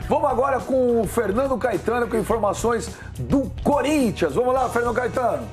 Vamos agora com o Fernando Caetano com informações do Corinthians. Vamos lá, Fernando Caetano.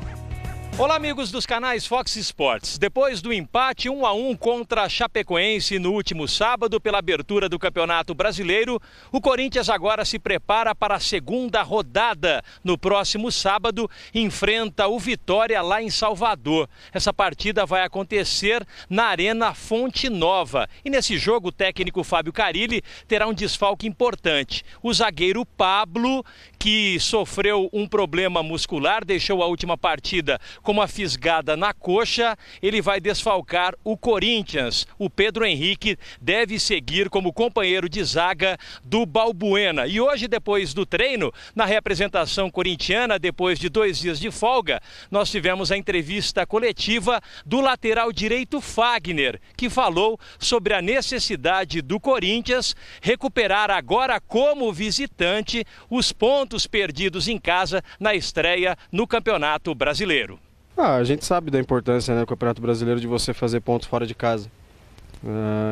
Olá, amigos dos canais Fox Sports. Depois do empate 1-1 contra a Chapecoense no último sábado pela abertura do Campeonato Brasileiro, o Corinthians agora se prepara para a segunda rodada. No próximo sábado, enfrenta o Vitória lá em Salvador. Essa partida vai acontecer na Arena Fonte Nova. E nesse jogo, o técnico Fábio Carille terá um desfalque importante. O zagueiro Pablo, que sofreu um problema muscular, deixou a última partida com uma fisgada na coxa, ele vai desfalcar o Corinthians. O Pedro Henrique deve seguir como companheiro de zaga do Balbuena. E hoje, depois do treino, na representação corintiana, depois de 2 dias de folga, nós tivemos a entrevista coletiva do lateral direito Fagner, que falou sobre a necessidade do Corinthians recuperar agora como visitante os pontos perdidos em casa na estreia no Campeonato Brasileiro. A gente sabe da importância, né, do Campeonato Brasileiro de você fazer pontos fora de casa.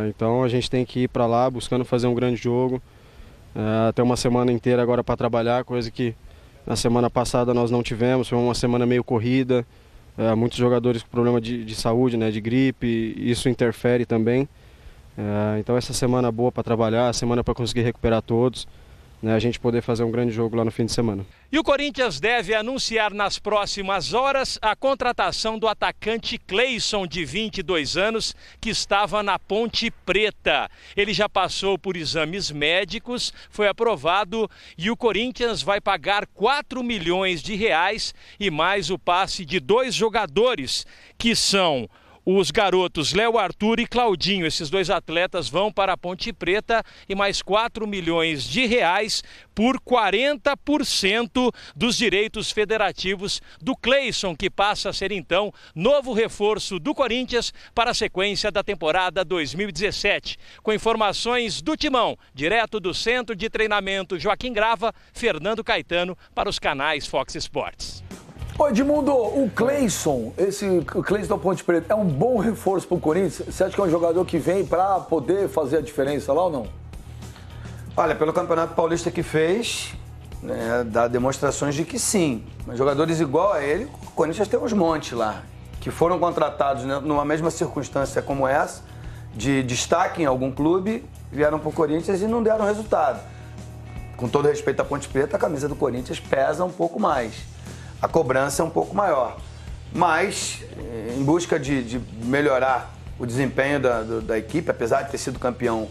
Então a gente tem que ir para lá buscando fazer um grande jogo. Ter uma semana inteira agora para trabalhar, coisa que na semana passada nós não tivemos. Foi uma semana meio corrida, muitos jogadores com problema de saúde, né, de gripe, isso interfere também. Então essa semana boa para trabalhar, a semana para conseguir recuperar todos, né, a gente poder fazer um grande jogo lá no fim de semana. E o Corinthians deve anunciar nas próximas horas a contratação do atacante Cleison, de 22 anos, que estava na Ponte Preta. Ele já passou por exames médicos, foi aprovado e o Corinthians vai pagar 4 milhões de reais e mais o passe de 2 jogadores, que são os garotos Léo Arthur e Claudinho. Esses 2 atletas vão para a Ponte Preta e mais 4 milhões de reais por 40% dos direitos federativos do Cleison, que passa a ser então novo reforço do Corinthians para a sequência da temporada 2017. Com informações do Timão, direto do Centro de Treinamento Joaquim Grava, Fernando Caetano para os canais Fox Sports. Ô Edmundo, o Cleison da Ponte Preta, é um bom reforço para o Corinthians? Você acha que é um jogador que vem para poder fazer a diferença lá ou não? Olha, pelo Campeonato Paulista que fez, né, dá demonstrações de que sim. Mas jogadores igual a ele, o Corinthians tem uns montes lá, que foram contratados, né, numa mesma circunstância como essa, de destaque em algum clube, vieram para o Corinthians e não deram resultado. Com todo respeito à Ponte Preta, a camisa do Corinthians pesa um pouco mais. A cobrança é um pouco maior, mas em busca de melhorar o desempenho da equipe, apesar de ter sido campeão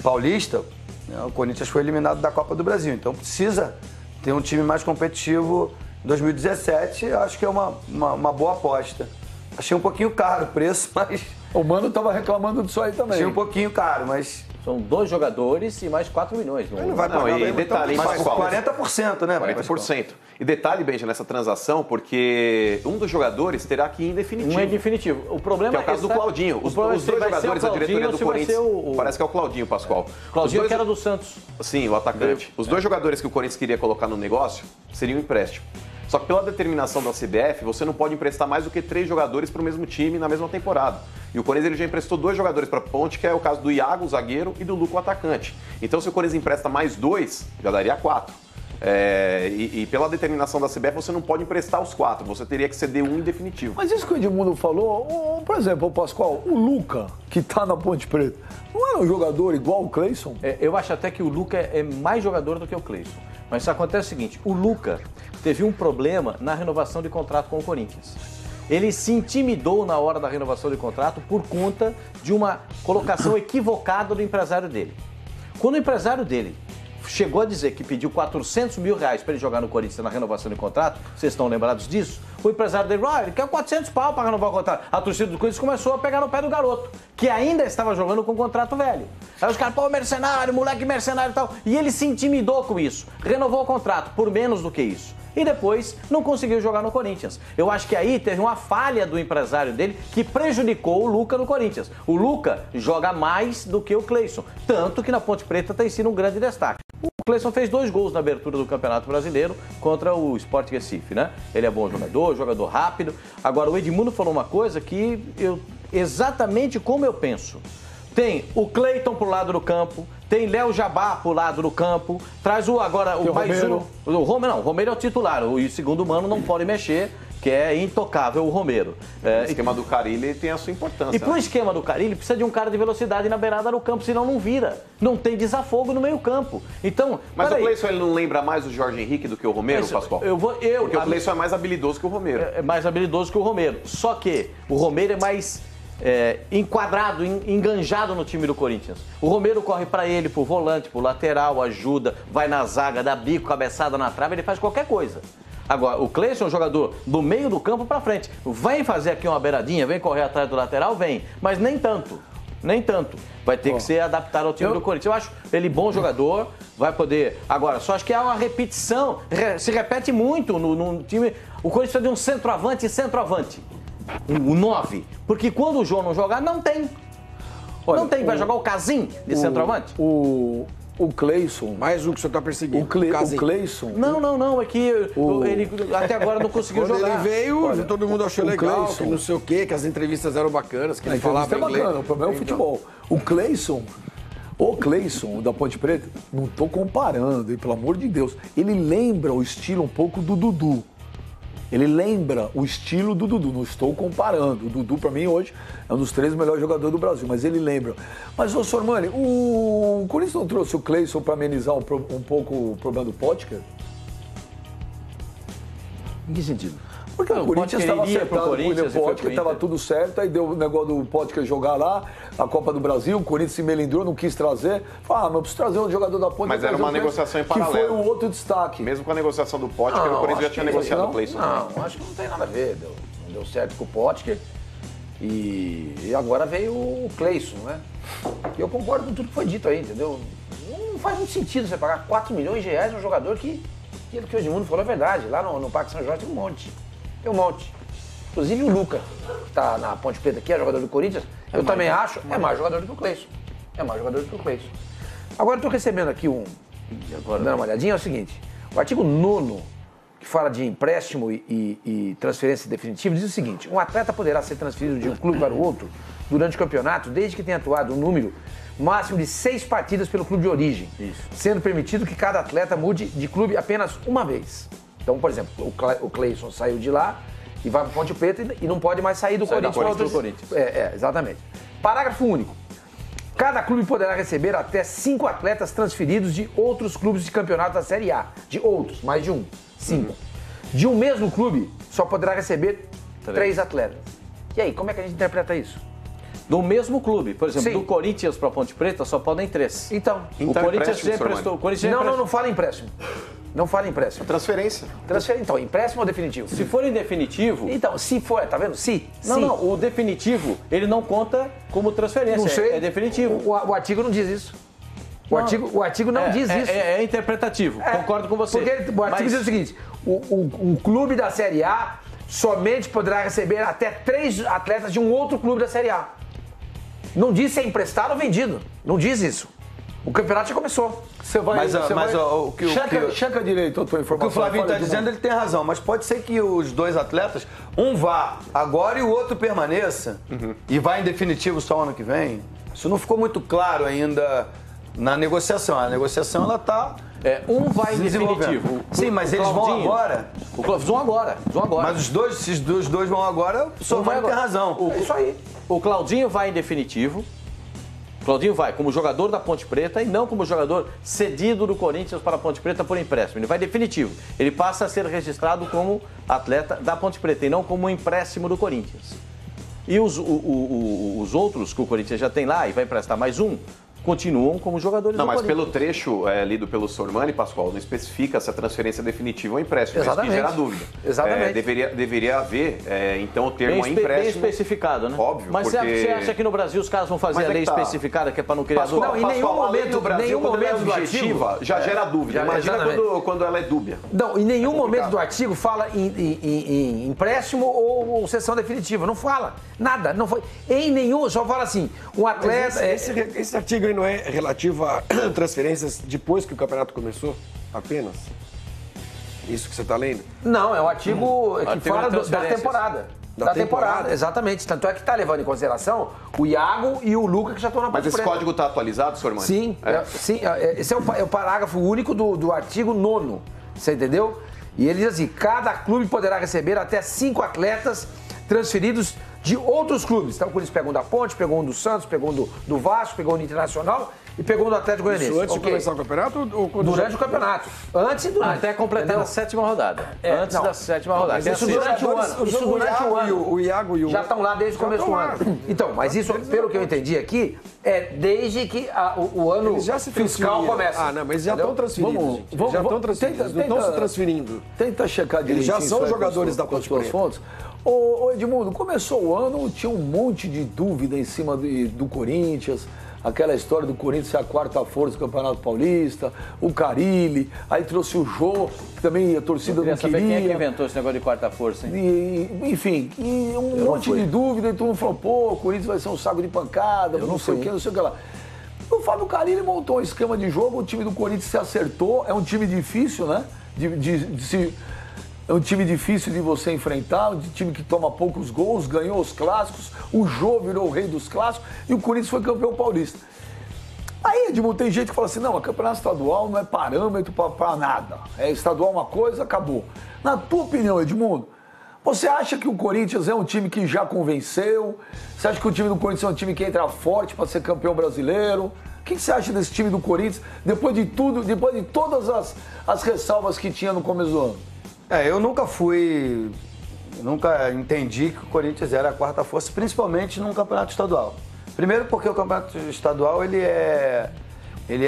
paulista, né, o Corinthians foi eliminado da Copa do Brasil, então precisa ter um time mais competitivo em 2017, acho que é uma boa aposta. Achei um pouquinho caro o preço, mas... O Mano estava reclamando disso aí também. Achei um pouquinho caro, mas... São 2 jogadores e mais 4 milhões. Não vai pagar e detalhe, mas 40%, né? 40%. E detalhe, Benja, nessa transação, porque um dos jogadores terá que ir em definitivo. Um é definitivo. O problema que é o caso do Claudinho. Os 2 jogadores da diretoria do Corinthians. Parece que é o Claudinho, Pascoal. Claudinho que era do Santos. Sim, o atacante. Os 2 jogadores que o Corinthians queria colocar no negócio seriam um empréstimo. Só que pela determinação da CBF, você não pode emprestar mais do que 3 jogadores para o mesmo time na mesma temporada. E o Corinthians ele já emprestou 2 jogadores para a Ponte, que é o caso do Iago, o zagueiro, e do Luca, o atacante. Então, se o Corinthians empresta mais 2, já daria 4. E pela determinação da CBF, você não pode emprestar os 4, você teria que ceder um em definitivo. Mas isso que o Edmundo falou, por exemplo, o Pascoal, o Luca, que está na Ponte Preta, não era um jogador igual o Cleison? Eu acho até que o Luca é mais jogador do que o Cleison. Mas acontece o seguinte, o Luca teve um problema na renovação de contrato com o Corinthians. Ele se intimidou na hora da renovação de contrato por conta de uma colocação equivocada do empresário dele. Quando o empresário dele chegou a dizer que pediu 400 mil reais para ele jogar no Corinthians na renovação de contrato, vocês estão lembrados disso? O empresário dele, ele quer 400 pau para renovar o contrato. A torcida do Corinthians começou a pegar no pé do garoto, que ainda estava jogando com contrato velho. Aí os caras, mercenário, moleque mercenário e tal. E ele se intimidou com isso, renovou o contrato por menos do que isso. E depois não conseguiu jogar no Corinthians. Eu acho que aí teve uma falha do empresário dele que prejudicou o Luca no Corinthians. O Luca joga mais do que o Cleison, tanto que na Ponte Preta tem sido um grande destaque. O Cleison fez 2 gols na abertura do Campeonato Brasileiro contra o Sport Recife, né? Ele é bom jogador rápido. Agora, o Edmundo falou uma coisa que exatamente como eu penso. Tem o Cleiton pro lado do campo, Tem Léo Jabá pro lado do campo. Traz agora o mais Romero. O Romero não, o Romero é o titular. E o segundo mano não pode mexer, que é intocável o Romero. O esquema do Carille tem a sua importância. E pro esquema do Carille, precisa de um cara de velocidade na beirada do campo, senão não vira. Não tem desafogo no meio campo. Então, mas o Cleison, ele não lembra mais o Jorge Henrique do que o Romero, Pascoal? Porque o Cleison é mais habilidoso que o Romero. É mais habilidoso que o Romero. Só que o Romero é mais enquadrado, enganjado no time do Corinthians. O Romero corre para ele, pro volante, pro lateral, ajuda, vai na zaga, dá bico, cabeçada na trave, ele faz qualquer coisa. Agora, o Cleison é um jogador do meio do campo para frente. Vem fazer aqui uma beiradinha, vem correr atrás do lateral, vem. Mas nem tanto. Nem tanto. Vai ter que ser adaptado ao time do Corinthians. Eu acho ele bom jogador, vai poder... Agora, só acho que há uma repetição. Se repete muito no time. O Corinthians precisa de um centroavante. O 9. Porque quando o João não jogar, não tem. Olha, não tem. Vai jogar o Casim de centroavante? O Cleison... Mais um que o senhor está perseguindo. O Cleison... Não. É que ele até agora não conseguiu Quando jogar. ele veio, todo mundo achou legal, Cleison, que não sei o quê, que as entrevistas eram bacanas, que A ele falava entrevista é inglês. bacana, o problema é o futebol. O Cleison, da Ponte Preta, não tô comparando, hein, pelo amor de Deus. Ele lembra o estilo um pouco do Dudu. Ele lembra o estilo do Dudu, não estou comparando. O Dudu, para mim, hoje, é um dos 3 melhores jogadores do Brasil, mas ele lembra. Mas, ô, Sormani, o Corinthians não trouxe o Cleison para amenizar um pouco o problema do Potker? Em que sentido? Porque o Corinthians estava acertado com o William Potker, estava tudo certo, aí deu o negócio do Potker jogar lá, a Copa do Brasil, o Corinthians se melindrou, não quis trazer. Mas eu preciso trazer um jogador da Ponte. Mas era uma negociação em paralelo. Que foi o outro destaque. Mesmo com a negociação do Potker, o Corinthians já tinha negociado o Cleison. Não, acho que não tem nada a ver. Não deu certo com o Potker e agora veio o Cleison, né? E eu concordo com tudo que foi dito aí, entendeu? Não faz muito sentido você pagar 4 milhões de reais num jogador que aquilo que o Edmundo falou é verdade. Lá no Parque São Jorge tem um monte. Inclusive o Luca, que está na Ponte Preta aqui, é jogador do Corinthians, eu também acho, é mais jogador do que o Cleison. Agora eu estou recebendo aqui dando uma olhadinha, é o seguinte, o artigo 9º, que fala de empréstimo e transferência definitiva, diz o seguinte: um atleta poderá ser transferido de um clube para o outro durante o campeonato, desde que tenha atuado um número máximo de 6 partidas pelo clube de origem, sendo permitido que cada atleta mude de clube apenas uma vez. Então, por exemplo, o Cleison saiu de lá e vai para o Ponte Preta e não pode mais sair do Corinthians para outro. Exatamente. Parágrafo único. Cada clube poderá receber até 5 atletas transferidos de outros clubes de campeonato da Série A. De outros, mais de um. 5. De um mesmo clube, só poderá receber 3 atletas. E aí, como é que a gente interpreta isso? Do mesmo clube, por exemplo, Sim. do Corinthians para Ponte Preta só podem 3. Então o Corinthians já emprestou. Não fala empréstimo. Não fala empréstimo. Transferência. Então, empréstimo ou definitivo? Se for em definitivo... Então, se for, tá vendo? Não, o definitivo, ele não conta como transferência, Não sei. é definitivo. O artigo não diz isso. O artigo não diz isso. É interpretativo, concordo com você. Porque o artigo diz o seguinte: o clube da Série A somente poderá receber até 3 atletas de um outro clube da Série A. Não diz se é emprestado ou vendido. Não diz isso. O campeonato já começou. Checa direito a tua O informação. que o Flavinho está Fala de dizendo, ele tem razão, mas pode ser que os 2 atletas, um vá agora e o outro permaneça e vá em definitivo só ano que vem. Isso não ficou muito claro ainda na negociação. A negociação, ela está um vai em definitivo. Sim, mas eles vão agora. Vão agora. Mas se os dois vão agora, o Sormani tem razão. É isso aí. O Claudinho vai em definitivo. O Claudinho vai como jogador da Ponte Preta e não como jogador cedido do Corinthians para a Ponte Preta por empréstimo. Ele vai definitivo. Ele passa a ser registrado como atleta da Ponte Preta e não como empréstimo do Corinthians. E os outros que o Corinthians já tem lá e vai emprestar mais um, continuam como jogadores do Corinthians. Não, mas pelo trecho lido pelo Sormani, Pascoal, não especifica se a transferência definitiva ou empréstimo. Exatamente. Isso que gera dúvida. Exatamente. Deveria haver, então, o termo Bem empréstimo. especificado, né? Óbvio, mas porque... você acha que no Brasil os caras vão fazer Mas a lei que tá. especificada, que é para não criar Pascoal, dúvida? Não, em nenhum a lei momento- do Brasil, nenhum quando ela é momento do objetiva, artigo- já gera dúvida. Imagina exatamente. quando ela é dúbia. Não, em nenhum momento do artigo fala em empréstimo ou cessão definitiva. Não fala. Nada. Não foi. Em nenhum. Só fala assim: um atleta. Esse artigo aí não é relativo a transferências depois que o campeonato começou? Apenas? Isso que você está lendo? Não, é um artigo que Artigo fala de da transferências. temporada. da temporada. Exatamente. Tanto é que está levando em consideração o Iago e o Luca, que já estão na parte Mas esse código está atualizado, senhor Mano? Sim, sim. Esse é o parágrafo único do artigo 9º. Você entendeu? E ele diz assim: cada clube poderá receber até 5 atletas transferidos de outros clubes. Então, eles pegam um da Ponte, pegou um do Santos, pegou um do Vasco, pegou um do Internacional e pegou um do Atlético Goianiense. Isso antes de começar o campeonato? Ou durante o campeonato. Antes e durante. Até completar a 7ª rodada. Antes da 7ª rodada. Isso durante o ano. Isso durante o ano. O Iago e o... Já estão lá desde o começo do ano. Então, mas isso, pelo que eu entendi aqui, é desde que o ano fiscal começa. Ah, não, mas já estão transferidos. Já estão transferidos. Não estão se transferindo. Tenta checar direitinho. Eles já são jogadores da Ponte Preta. Fontes. Ô Edmundo, começou o ano, tinha um monte de dúvida em cima do Corinthians, aquela história do Corinthians ser a 4ª força do Campeonato Paulista, o Carille, aí trouxe o Jô, que também a torcida não queria. Quem é que inventou esse negócio de 4ª força, hein? Enfim, um monte de dúvida, e todo mundo falou, pô, o Corinthians vai ser um saco de pancada, não sei o que, não sei o que lá. O Fábio Carille montou um esquema de jogo, o time do Corinthians se acertou, é um time difícil, né? É um time difícil de você enfrentar, um time que toma poucos gols, ganhou os clássicos, o Jô virou o rei dos clássicos e o Corinthians foi campeão paulista. Aí, Edmundo, tem gente que fala assim, não, a campeonato estadual não é parâmetro para nada. É estadual uma coisa, acabou. Na tua opinião, Edmundo, você acha que o Corinthians é um time que já convenceu? Você acha que o time do Corinthians é um time que entra forte para ser campeão brasileiro? O que você acha desse time do Corinthians, depois de tudo, depois de todas as ressalvas que tinha no começo do ano? Eu nunca entendi que o Corinthians era a 4ª força, principalmente num campeonato estadual. Primeiro porque o campeonato estadual ele é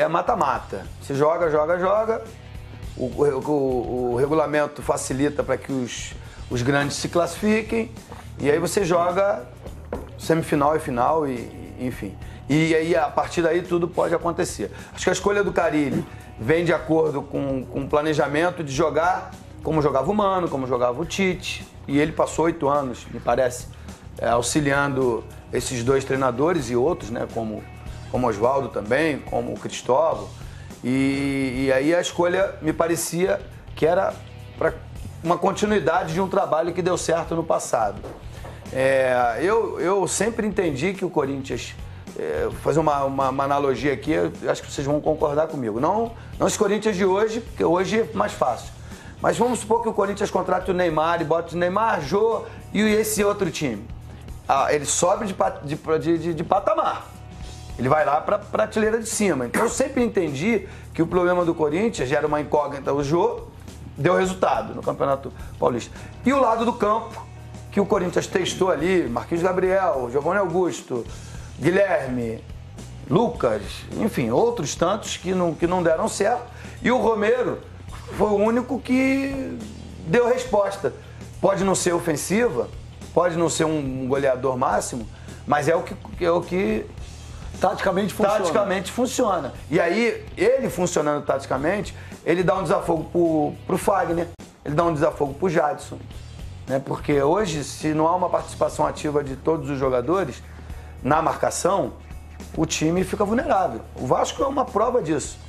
mata-mata. Você joga. O regulamento facilita para que os grandes se classifiquem e aí você joga semifinal e final, enfim. E aí a partir daí tudo pode acontecer. Acho que a escolha do Carille vem de acordo com o planejamento de jogar como jogava o Mano, como jogava o Tite. E ele passou 8 anos, me parece, auxiliando esses 2 treinadores e outros, né, como Oswaldo também, como o Cristóvão. E aí a escolha me parecia que era para uma continuidade de um trabalho que deu certo no passado. Eu sempre entendi que o Corinthians, vou fazer uma analogia aqui, eu acho que vocês vão concordar comigo. Não esse Corinthians de hoje, porque hoje é mais fácil. Mas vamos supor que o Corinthians contrate o Neymar e bote o Neymar, Jô e esse outro time. Ele sobe de patamar. Ele vai lá para a prateleira de cima. Então eu sempre entendi que o problema do Corinthians era uma incógnita. O Jô deu resultado no Campeonato Paulista. E o lado do campo, que o Corinthians testou ali, Marquinhos Gabriel, Giovanni Augusto, Guilherme, Lucas, enfim, outros tantos que não deram certo. E o Romero foi o único que deu resposta. Pode não ser ofensiva, pode não ser um goleador máximo, mas é o que taticamente funciona. E aí, ele funcionando taticamente, ele dá um desafogo pro Fagner, ele dá um desafogo pro Jadson. Né? Porque hoje, se não há uma participação ativa de todos os jogadores na marcação, o time fica vulnerável. O Vasco é uma prova disso.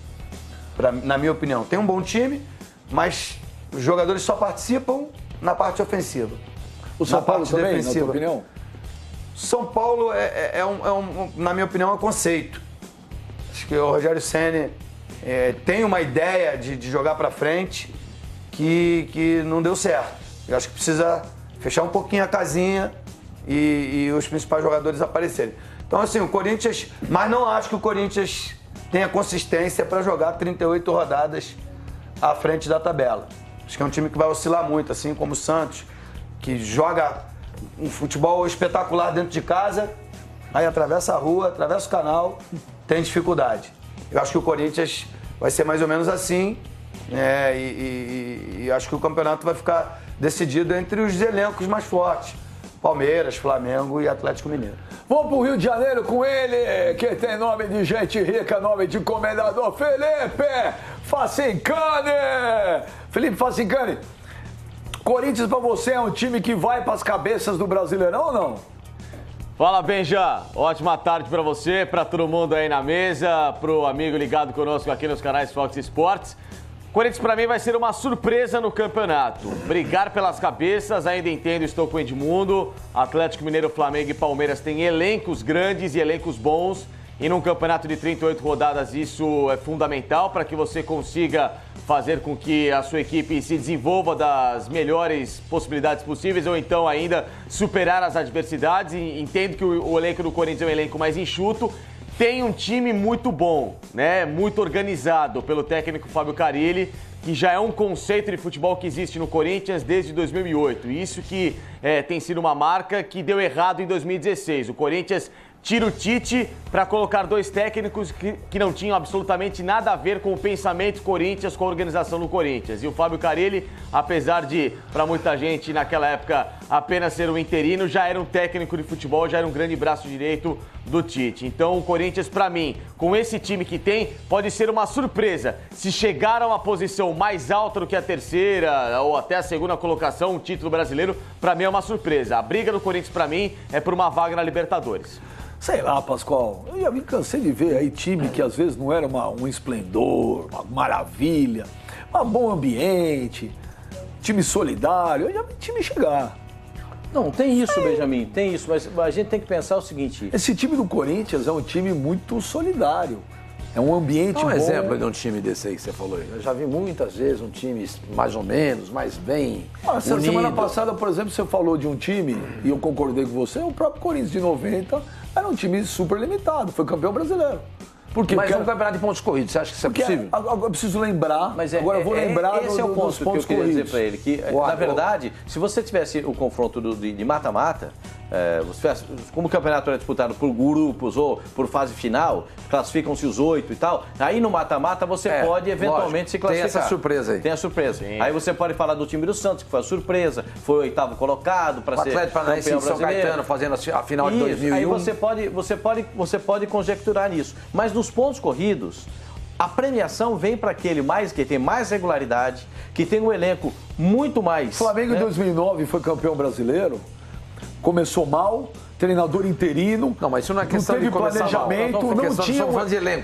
Na minha opinião, tem um bom time, mas os jogadores só participam na parte ofensiva. O São Paulo também, defensiva. Na tua opinião? São Paulo na minha opinião, é um conceito. Acho que o Rogério Ceni tem uma ideia de jogar para frente que não deu certo. Eu acho que precisa fechar um pouquinho a casinha e os principais jogadores aparecerem. Então, assim, o Corinthians... Mas não acho que o Corinthians tenha consistência para jogar 38 rodadas à frente da tabela. Acho que é um time que vai oscilar muito, assim como o Santos, que joga um futebol espetacular dentro de casa, aí atravessa a rua, atravessa o canal, tem dificuldade. Eu acho que o Corinthians vai ser mais ou menos assim, e acho que o campeonato vai ficar decidido entre os elencos mais fortes. Palmeiras, Flamengo e Atlético Mineiro. Vamos pro Rio de Janeiro com ele, que tem nome de gente rica, nome de comendador, Felipe Facincani. Felipe Facincani, Corinthians pra você é um time que vai pras cabeças do Brasileirão ou não? Fala, Benja. Ótima tarde pra você, pra todo mundo aí na mesa, pro amigo ligado conosco aqui nos canais Fox Sports. Corinthians, para mim, vai ser uma surpresa no campeonato. Brigar pelas cabeças, ainda entendo, estou com o Edmundo. Atlético Mineiro, Flamengo e Palmeiras têm elencos grandes e elencos bons. E num campeonato de 38 rodadas, isso é fundamental para que você consiga fazer com que a sua equipe se desenvolva das melhores possibilidades possíveis ou então ainda superar as adversidades. E entendo que o elenco do Corinthians é um elenco mais enxuto. Tem um time muito bom, né? Muito organizado pelo técnico Fábio Carille, que já é um conceito de futebol que existe no Corinthians desde 2008. Isso que tem sido uma marca que deu errado em 2016. O Corinthians tira o Tite para colocar dois técnicos que não tinham absolutamente nada a ver com o pensamento Corinthians, com a organização do Corinthians. E o Fábio Carille, apesar de, para muita gente naquela época, apenas ser um interino, já era um técnico de futebol, já era um grande braço direito do Tite. Então o Corinthians, para mim, com esse time que tem, pode ser uma surpresa. Se chegar a uma posição mais alta do que a terceira ou até a segunda colocação, um título brasileiro, para mim é uma surpresa. A briga do Corinthians, para mim, é por uma vaga na Libertadores. Sei lá, Pascoal, eu já me cansei de ver aí time que às vezes não era um esplendor, uma maravilha, um bom ambiente, time solidário, eu já vi time chegar. Não, tem isso, Benjamin, tem isso, mas a gente tem que pensar o seguinte... Esse time do Corinthians é um time muito solidário, é um ambiente bom. Dá um exemplo de um time desse aí que você falou. Eu já vi muitas vezes um time mais ou menos, mais bem unido. Semana passada, por exemplo, você falou de um time, e eu concordei com você, o próprio Corinthians de 90 era um time super limitado, foi campeão brasileiro. Porque mas um campeonato de pontos corridos, você acha que isso é possível? Eu preciso lembrar, mas agora eu vou lembrar esse é o ponto que eu queria dizer para ele, que na verdade, se você tivesse o confronto de mata-mata, como o campeonato é disputado por grupos ou por fase final, classificam-se os 8 e tal, aí no mata-mata você pode eventualmente se classificar. Tem essa surpresa aí. Tem a surpresa. Sim. Aí você pode falar do time do Santos, que foi a surpresa, foi o 8º colocado para ser Atlético Paranaense campeão São brasileiro. Caetano fazendo a final de 2001. Aí você pode conjecturar nisso. Mas nos pontos corridos, a premiação vem para aquele que tem mais regularidade, que tem um elenco muito mais... Flamengo em 2009 foi campeão brasileiro, começou mal, treinador interino. Não, mas isso não é questão não teve de planejamento,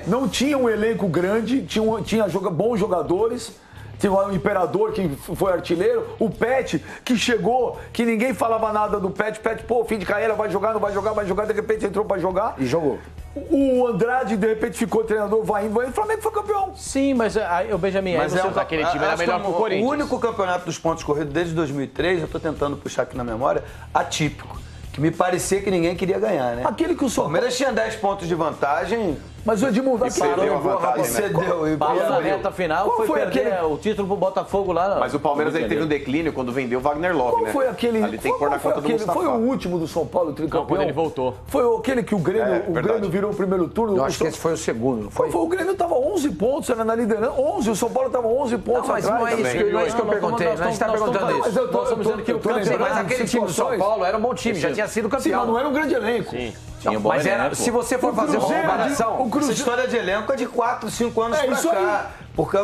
não tinha um elenco grande, tinha bons jogadores. Tinha o Imperador, que foi artilheiro, o Pet, que chegou, que ninguém falava nada do Pet, fim de carreira, vai jogar, não vai jogar, vai jogar, de repente entrou pra jogar. E jogou. O Andrade, de repente, ficou treinador, vai indo, o Flamengo foi campeão. Sim, mas o Benjamin... Mas aquele time era melhor que o Corinthians. O único campeonato dos pontos corridos desde 2003, eu tô tentando puxar aqui na memória, atípico. Que me parecia que ninguém queria ganhar, né? Aquele que o Palmeiras tinha 10 pontos de vantagem. Mas o Edmundo parou na reta final, foi perder o título pro Botafogo lá. Mas o Palmeiras teve um declínio quando vendeu o Wagner Love, né? Foi aquele... Ali tem que pôr na conta do Mustafa. Foi o último do São Paulo, tricampeão? Quando ele voltou. Foi aquele que o Grêmio virou o primeiro turno? Eu acho que esse foi o segundo, não foi? O Grêmio tava 11 pontos, era na liderança. 11, o São Paulo tava 11 pontos atrás. Mas não é isso que eu perguntei, a gente tá perguntando isso. Mas eu tô dizendo que o mas aquele time do São Paulo era um bom time, já tinha sido campeão. Sim, mas não era um grande elenco. Sim. Mas era, se você for fazer uma comparação... Essa história de elenco é de 4, 5 anos pra cá. Porque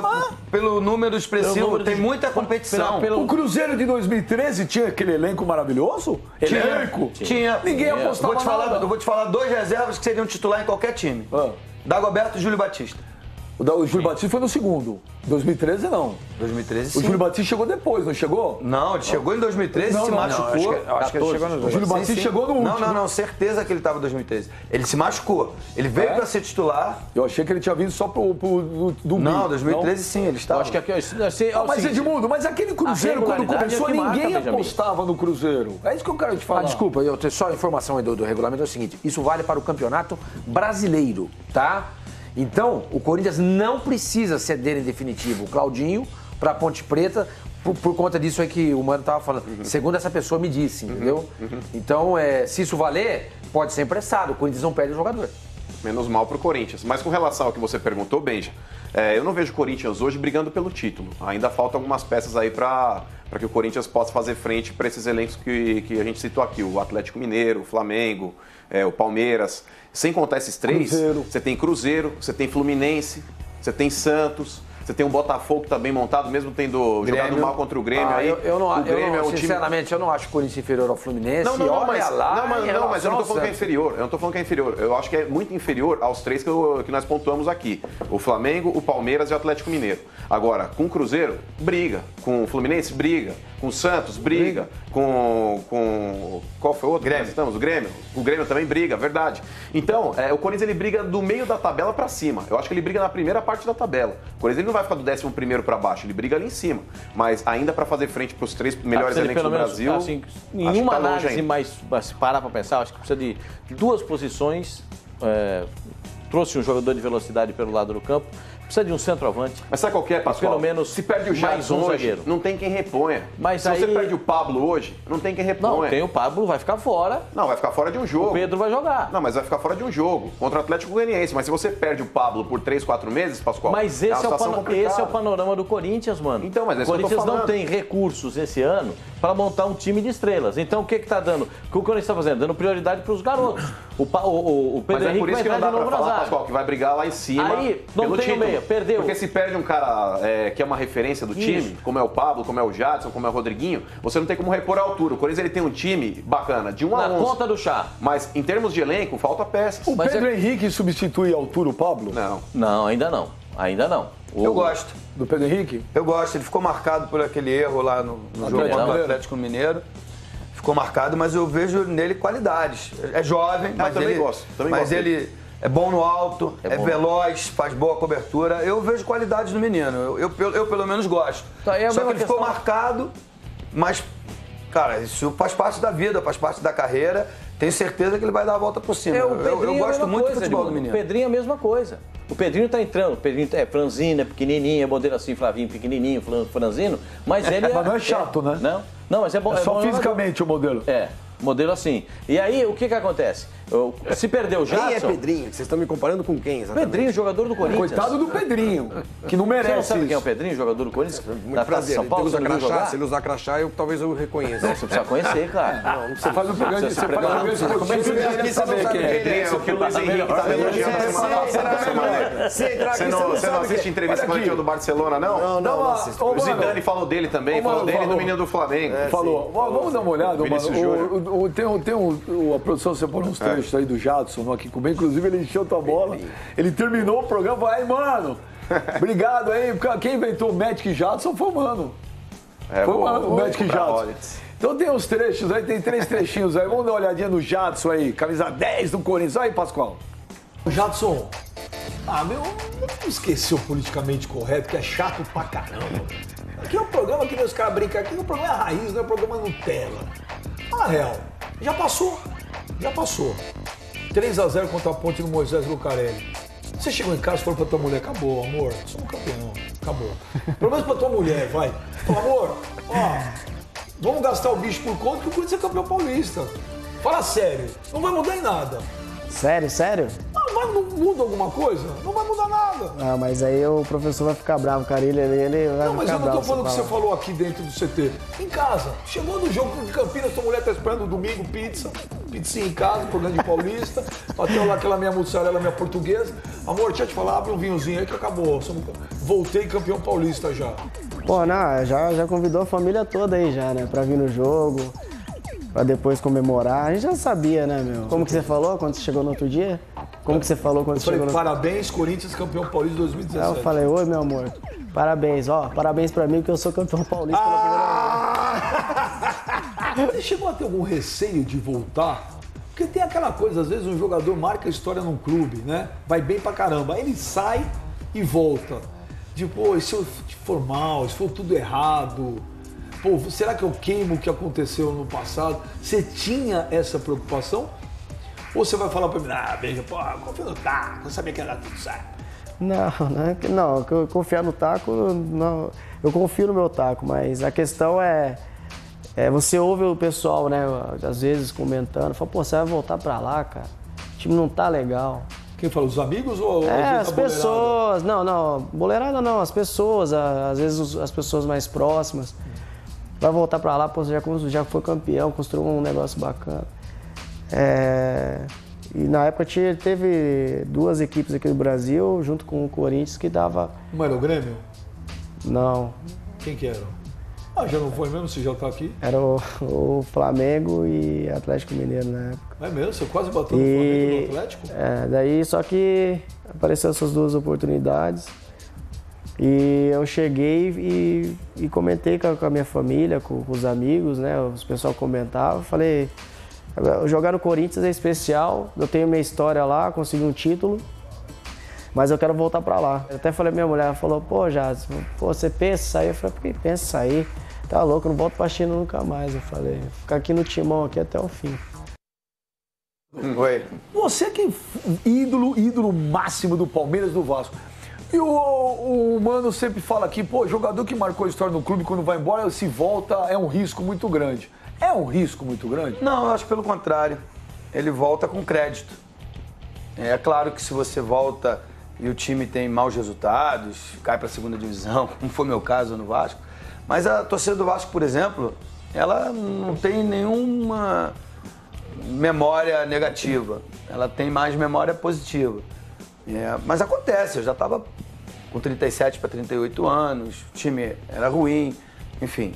pelo número expressivo tem muita competição. O Cruzeiro de 2013 tinha aquele elenco maravilhoso? Tinha. Ninguém apostava nada. Eu vou te falar 2 reservas que seriam titular em qualquer time. Dagoberto e Júlio Batista. O Júlio Batista foi no segundo. 2013 não. 2013 sim. O Júlio Batista chegou depois, não chegou? Não, ele chegou em 2013 e se machucou. Acho que ele chegou no... O Júlio Batista chegou no último. Não, certeza que ele estava em 2013. Ele se machucou. Ele veio para ser titular. Eu achei que ele tinha vindo só pro Não, 2013 sim, ele estava. Acho que aqui... Mas Edmundo, mas aquele Cruzeiro quando começou, ninguém apostava no Cruzeiro. É isso que eu quero te falar. Desculpa, eu tenho só a informação aí do regulamento, é o seguinte, isso vale para o Campeonato Brasileiro, tá? Então, o Corinthians não precisa ceder em definitivo o Claudinho para a Ponte Preta por conta disso aí que o Mano estava falando. Segundo essa pessoa me disse, entendeu? Então, se isso valer, pode ser emprestado. O Corinthians não perde o jogador. Menos mal pro Corinthians. Mas com relação ao que você perguntou, Benja, eu não vejo o Corinthians hoje brigando pelo título. Ainda faltam algumas peças aí para que o Corinthians possa fazer frente para esses elencos que a gente citou aqui. O Atlético Mineiro, o Flamengo, o Palmeiras. Sem contar esses 3, você tem Cruzeiro, você tem Fluminense, você tem Santos, Você tem um Botafogo que tá bem montado, mesmo tendo jogado mal contra o Grêmio. Aí, o Grêmio é um sinceramente, eu não acho o Corinthians inferior ao Fluminense. Mas eu não tô falando que é inferior. Eu não tô falando que é inferior. Eu acho que é muito inferior aos 3 que nós pontuamos aqui. O Flamengo, o Palmeiras e o Atlético Mineiro. Agora, com o Cruzeiro, briga. Com o Fluminense, briga. Com o Santos, briga. Com qual foi o outro? Grêmio. O Grêmio. O Grêmio também briga, verdade. Então, o Corinthians ele briga do meio da tabela pra cima. Eu acho que ele briga na primeira parte da tabela. O Corinthians ele não vai ficar do 11º pra baixo, ele briga ali em cima. Mas ainda pra fazer frente pros 3 melhores elencos do Brasil, assim, em uma análise mais, se parar pra pensar, acho que precisa de 2 posições. Trouxe um jogador de velocidade pelo lado do campo. Precisa de um centroavante. Mas sabe qual que é, Pascoal? Pelo menos se perde o Jadson hoje, não tem quem reponha. Mas se você perde o Pablo hoje, não tem quem reponha. Não, tem o Pablo, vai ficar fora. Não, vai ficar fora de um jogo. O Pedro vai jogar. Não, mas vai ficar fora de um jogo. Contra o Atlético Goianiense. Mas se você perde o Pablo por 3, 4 meses, Pascoal, mas esse é o panorama do Corinthians, mano. Então, mas o Corinthians não tem recursos esse ano para montar um time de estrelas. Então, o que tá dando? O que o Corinthians está fazendo? Dando prioridade para os garotos. O Pedro Henrique vai entrar de novo na zaga. Pascoal, que vai brigar lá em cima. Aí, não tem o meia, perdeu. Porque se perde um cara que é uma referência do time, como é o Pablo, como é o Jadson, como é o Rodriguinho, você não tem como repor a altura. O Corinthians ele tem um time bacana, de 1 a 11. Na conta do chá. Mas em termos de elenco, falta peças. O Pedro Henrique substitui a altura o Pablo? Não. Não, ainda não. Ainda não. Eu gosto. Do Pedro Henrique? Eu gosto. Ele ficou marcado por aquele erro lá no jogo contra o Atlético Mineiro. Ficou marcado, mas eu vejo nele qualidades. É jovem, mas também ele, gosto. Mas ele é bom no alto, é veloz, faz boa cobertura. Eu vejo qualidades no menino. Eu pelo menos gosto. Tá, Só que ele ficou marcado, mas, cara, isso faz parte da vida, faz parte da carreira. Tenho certeza que ele vai dar a volta por cima. Eu gosto muito do futebol do menino. O Pedrinho é a mesma coisa. O Pedrinho tá entrando. O Pedrinho é franzino, é pequenininho, é modelo assim, Flavinho, pequenininho, franzino. Mas ele Mas não é chato, né? Não, mas é bom. É só fisicamente o modelo. Modelo assim. E aí, o que acontece? Se perdeu o Jadson... Quem é Pedrinho? Vocês estão me comparando com quem, exatamente? Pedrinho, jogador do Corinthians. Coitado do Pedrinho, que não merece. Você não sabe quem é o Pedrinho, jogador do Corinthians? Muito prazer. São Paulo, Se ele usar crachá, talvez eu reconheça. Não, você precisa conhecer, cara. Não, você faz um programa de esportivo. Como é que você sabe quem é? É o que o Luiz Henrique tá elogiando semana passada. Você não assiste entrevista coletiva do Barcelona, não? Não assisto. O Zidane falou dele também, falou dele e do menino do Flamengo. Falou. Vamos dar uma olhada, mano. Tem a produção separou uns trechos aí do Jadson aqui comigo. Inclusive, ele encheu tua bola. Ele terminou o programa. Vai, mano. Obrigado aí. Quem inventou o Magic Jadson foi o mano. Foi o mano, o Magic Jadson. Então tem uns trechos aí, tem 3 trechinhos aí. Vamos dar uma olhadinha no Jadson aí. Camisa 10 do Corinthians. Aí, Pascoal. Jadson, vamos esquecer o politicamente correto, que é chato pra caramba. Aqui é um programa que os caras brincam aqui, é um programa raiz, não é um programa Nutella. Na real, já passou. 3-0 contra a Ponte no Moisés Lucarelli. Você chegou em casa e falou pra tua mulher, acabou, amor, somos campeão, acabou. Pelo menos pra tua mulher, vai. Fala, amor, vamos gastar o bicho por conta que o Corinthians é campeão paulista. Fala sério, não vai mudar em nada. Sério? Não muda alguma coisa? Não vai mudar nada. Ah, mas aí o professor vai ficar bravo, cara. Ele vai Não, mas ficar eu não tô bravo, falando o que você falou aqui dentro do CT. Em casa. Chegou no jogo de Campinas, tua mulher tá esperando domingo, pizzinha em casa, programa de Paulista. Bateu lá aquela minha mussarela, minha portuguesa. Amor, deixa eu te falar, abre um vinhozinho aí que acabou. Voltei campeão paulista já. Pô, não, já convidou a família toda aí já, né? Pra vir no jogo, pra depois comemorar. A gente já sabia, né, meu? Como que você falou quando você chegou no outro dia? Como que você falou quando você chegou no... Parabéns, Corinthians, campeão paulista 2017. Aí eu falei, oi, meu amor, parabéns, parabéns pra mim que eu sou campeão paulista pela primeira vez. Você chegou a ter algum receio de voltar? Porque tem aquela coisa, às vezes um jogador marca a história num clube, né? Vai bem pra caramba, aí ele sai e volta. Tipo, e se eu for mal, se for tudo errado... Pô, será que eu queimo o que aconteceu no passado? Você tinha essa preocupação? Ou você vai falar pra mim, veja, pô, confio no taco, eu sabia que ia dar tudo certo? Não, confiar no taco, não, eu confio no meu taco, mas a questão é você ouve o pessoal, né, às vezes comentando, fala, pô, você vai voltar pra lá, cara, o time não tá legal. Quem fala, os amigos ou as pessoas, não, boleirada não, as pessoas, às vezes as pessoas mais próximas. Vai voltar pra lá, pô, você já foi campeão, construiu um negócio bacana. E na época teve 2 equipes aqui do Brasil, junto com o Corinthians, que dava... Uma era o Grêmio? Não. Quem que era? Ah, já não foi mesmo? Você já tá aqui? Era o Flamengo e Atlético Mineiro na época. É mesmo? Você quase bateu no Flamengo e no Atlético? Daí só que apareceram essas duas oportunidades. E eu cheguei e comentei com a minha família, com os amigos, né? Os pessoal comentava, falei, jogar no Corinthians é especial, eu tenho minha história lá, consegui um título, mas eu quero voltar pra lá. Eu até falei pra minha mulher, ela falou, pô, Jadson, você pensa em sair? Eu falei, por que pensa em sair? Tá louco, eu não volto pra China nunca mais. Eu falei, vou ficar aqui no timão aqui até o fim. Oi. Você que é ídolo máximo do Palmeiras, do Vasco. E o Mano sempre fala aqui, pô, jogador que marcou a história no clube, quando vai embora, se volta, é um risco muito grande. É um risco muito grande? Não, eu acho pelo contrário. Ele volta com crédito. É claro que se você volta e o time tem maus resultados, cai para a segunda divisão, como foi meu caso no Vasco, mas a torcida do Vasco, por exemplo, ela não tem nenhuma memória negativa, ela tem mais memória positiva. Mas acontece, eu já estava com 37 para 38 anos, o time era ruim, enfim.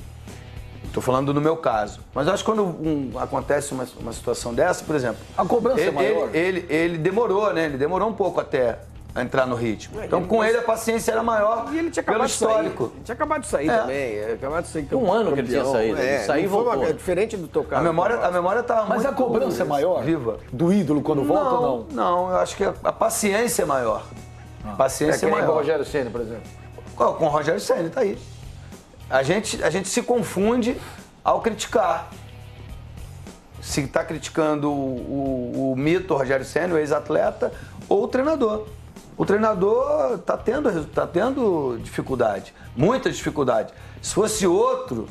Estou falando no meu caso. Mas eu acho que quando acontece uma situação dessa, por exemplo... A cobrança é maior? Ele demorou, né? Ele demorou um pouco até entrar no ritmo. Então, com ele, a paciência era maior e ele tinha pelo histórico. Ele tinha acabado de sair também. Acabado de sair um ano que ele tinha saído. Saiu e voltou. Diferente do teu caso. A memória tá Mas muito a cobrança é maior? Viva. Do ídolo quando volta ou não? Não, eu acho que a paciência é maior. A paciência é maior. Com o Rogério Ceni, por exemplo. Com o Rogério Ceni, tá aí. A gente se confunde ao criticar. Se está criticando o mito Rogério Ceni, o ex-atleta, ou o treinador. O treinador está tendo dificuldade, muita dificuldade. Se fosse outro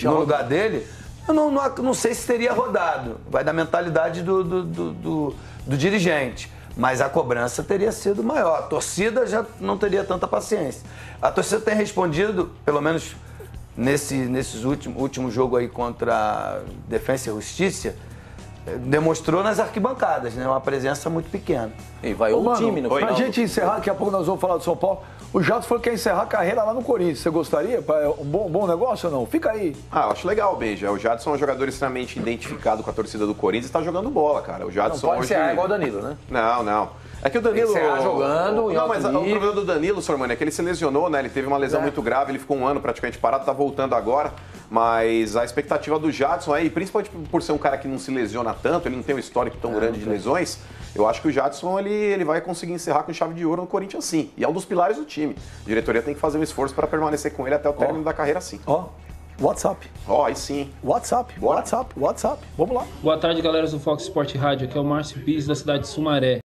no lugar dele, eu não sei se teria rodado. Vai da mentalidade do dirigente. Mas a cobrança teria sido maior. A torcida já não teria tanta paciência. A torcida tem respondido, pelo menos nesses últimos jogos aí contra Defensa e Justiça, demonstrou nas arquibancadas, né? Uma presença muito pequena. E vai o time no final. Pra gente encerrar, daqui a pouco nós vamos falar do São Paulo. O Jadson falou que quer encerrar a carreira lá no Corinthians. Você gostaria? Um bom negócio ou não? Fica aí. Eu acho legal, Benja. O Jadson é um jogador extremamente identificado com a torcida do Corinthians e está jogando bola, cara. O Jadson não pode encerrar igual o Danilo, né? Não. É que o Danilo... Encerrar jogando... Não, mas o problema do Danilo, Sormani, é que ele se lesionou, né? Ele teve uma lesão muito grave, ele ficou um ano praticamente parado, tá voltando agora. Mas a expectativa do Jadson aí, principalmente por ser um cara que não se lesiona tanto, ele não tem um histórico tão grande de lesões, eu acho que o Jadson ele vai conseguir encerrar com chave de ouro no Corinthians sim. E é um dos pilares do time. A diretoria tem que fazer um esforço para permanecer com ele até o término da carreira sim. WhatsApp. Aí sim. WhatsApp. Vamos lá. Boa tarde, galera do Fox Sport Rádio. Aqui é o Márcio Pires, da cidade de Sumaré.